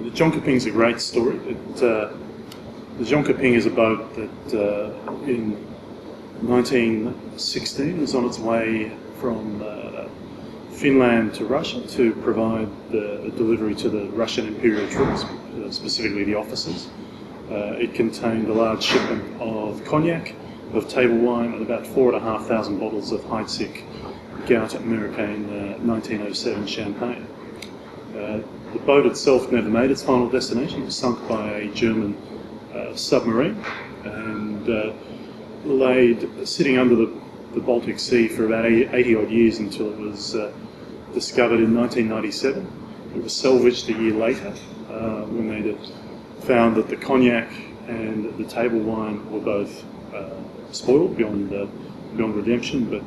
Well, the Jonkoping's a great story. The Jonkoping is a boat that in 1916 was on its way from Finland to Russia to provide the delivery to the Russian imperial troops, specifically the officers. It contained a large shipment of cognac, of table wine, and about 4,500 bottles of Heidsieck Co American 1907 champagne. The boat itself never made its final destination. It was sunk by a German submarine and laid sitting under the Baltic Sea for about 80 odd years until it was discovered in 1997. It was salvaged a year later when they found that the cognac and the table wine were both spoiled beyond redemption, but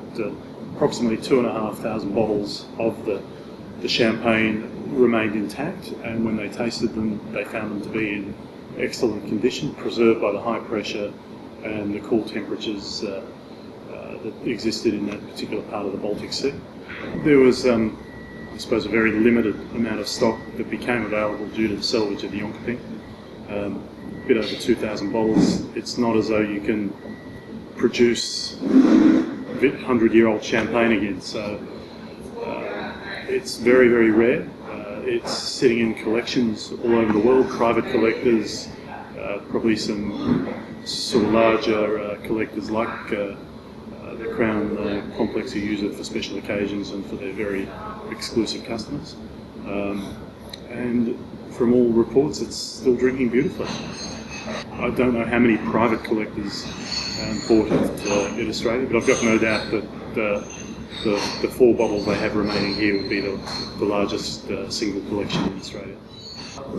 approximately 2,500 bottles of the champagne remained intact, and when they tasted them they found them to be in excellent condition, preserved by the high pressure and the cool temperatures that existed in that particular part of the Baltic Sea. There was, I suppose, a very limited amount of stock that became available due to the salvage of the Jonkoping. A bit over 2,000 bottles. It's not as though you can produce 100-year-old champagne again, so it's very, very rare. It's sitting in collections all over the world, private collectors, probably some sort of larger collectors like the Crown Complex who use it for special occasions and for their very exclusive customers. And from all reports, it's still drinking beautifully. I don't know how many private collectors bought it in Australia, but I've got no doubt that the 4 bottles they have remaining here would be the largest single collection in Australia.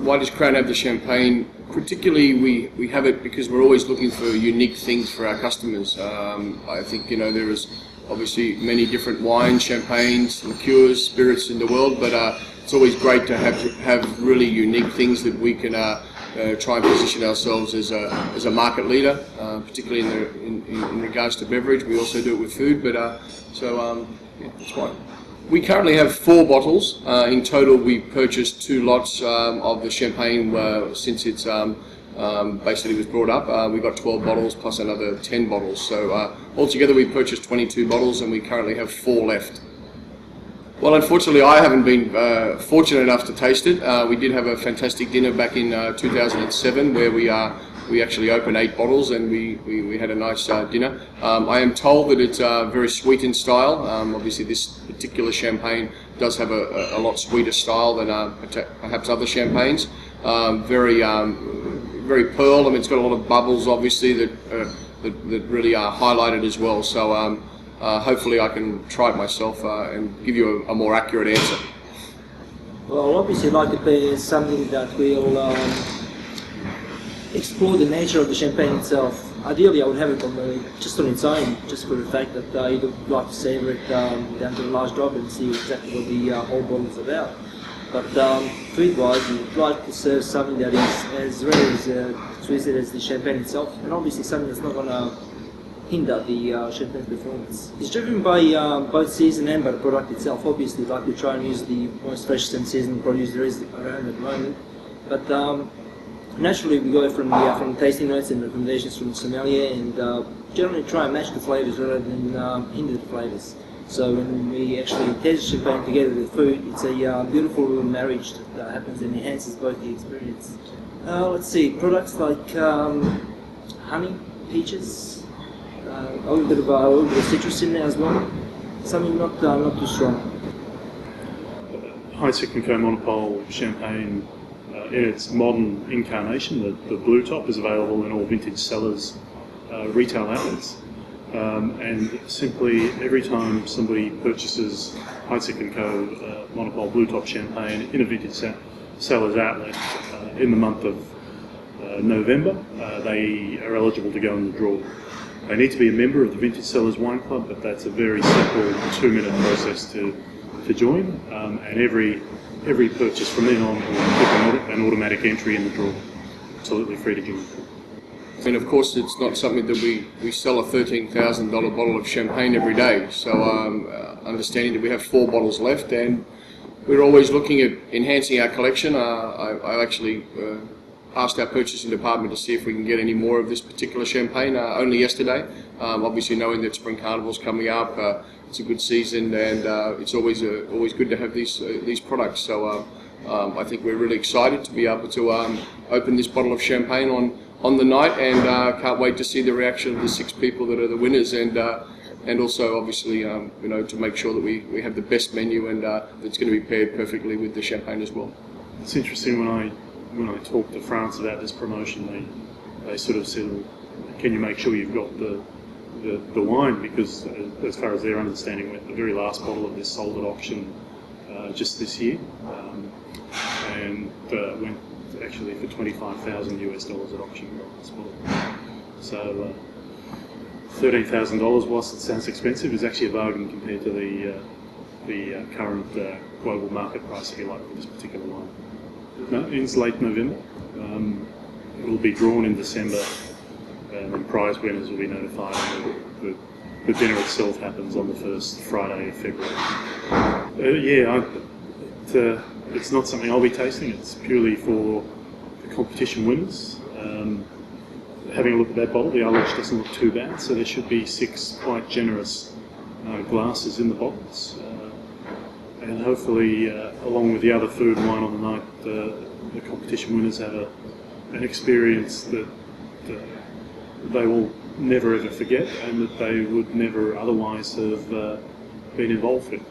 Why does Crown have the champagne? Particularly, we have it because we're always looking for unique things for our customers. I think there is obviously many different wines, champagnes, liqueurs, spirits in the world, but it's always great to have really unique things that we can try and position ourselves as a market leader, particularly in regards to beverage. We also do it with food, but yeah, that's why. We currently have 4 bottles. In total, we purchased 2 lots of the champagne since it's basically was brought up. We got 12 bottles plus another 10 bottles. So altogether, we purchased 22 bottles, and we currently have 4 left. Well, unfortunately, I haven't been fortunate enough to taste it. We did have a fantastic dinner back in 2007 where we actually opened 8 bottles and we had a nice dinner. I am told that it's very sweet in style. Obviously, this particular champagne does have a lot sweeter style than perhaps other champagnes. Very pearl. I mean, it's got a lot of bubbles, obviously, that really are highlighted as well. So hopefully I can try it myself and give you a more accurate answer. Well, obviously, I'd like to play something that will explore the nature of the champagne itself. Ideally, I would have it just on its own, just for the fact that you'd like to savour it down to the last drop and see exactly what the whole bottle is about. But food-wise, you'd like to serve something that is as rare as exquisite as the champagne itself, and obviously something that's not going to hinder the champagne's performance. It's driven by both season and by the product itself. Obviously, we'd like to try and use the most fresh and seasonal produce there is around at the moment, but naturally we go from the tasting notes and recommendations from the sommelier and generally try and match the flavours rather than hinder the flavours. So when we actually taste champagne together with food, it's a beautiful little marriage that happens and enhances both the experience. Let's see, products like honey, peaches, a little bit of citrus in there as well. Something not too strong. Heidsieck Co Monopole champagne in its modern incarnation, the blue top, is available in all Vintage Cellars retail outlets. And simply every time somebody purchases Heidsieck Co Monopole Blue Top Champagne in a Vintage Cellars outlet in the month of November, they are eligible to go in the draw. They need to be a member of the Vintage Cellars Wine Club, but that's a very simple 2-minute process to join, and every purchase from then on will give an automatic entry in the draw. Absolutely free to join. And of course, it's not something that we sell a $13,000 bottle of champagne every day. So understanding that we have 4 bottles left, and we're always looking at enhancing our collection. I actually asked our purchasing department to see if we can get any more of this particular champagne only yesterday. Obviously, knowing that Spring Carnival's coming up, it's a good season, and it's always good to have these products. So I think we're really excited to be able to open this bottle of champagne on the night, and can't wait to see the reaction of the 6 people that are the winners, and also obviously to make sure that we have the best menu, and that's going to be paired perfectly with the champagne as well. It's interesting when I talked to France about this promotion, they sort of said, can you make sure you've got the wine, because as far as their understanding went, the very last bottle of this sold at auction just this year, and went actually for $25,000 at auction as well. So $13,000, whilst it sounds expensive, is actually a bargain compared to the current global market price, if you like, for this particular wine. No, it ends late November. It will be drawn in December, and prize winners will be notified. The dinner itself happens on the first Friday of February. It's not something I'll be tasting. It's purely for the competition winners. Having a look at that bottle, the ullage doesn't look too bad, so there should be 6 quite generous glasses in the bottles. And hopefully, along with the other food and wine on the night, the competition winners have an experience that they will never ever forget, and that they would never otherwise have been involved with.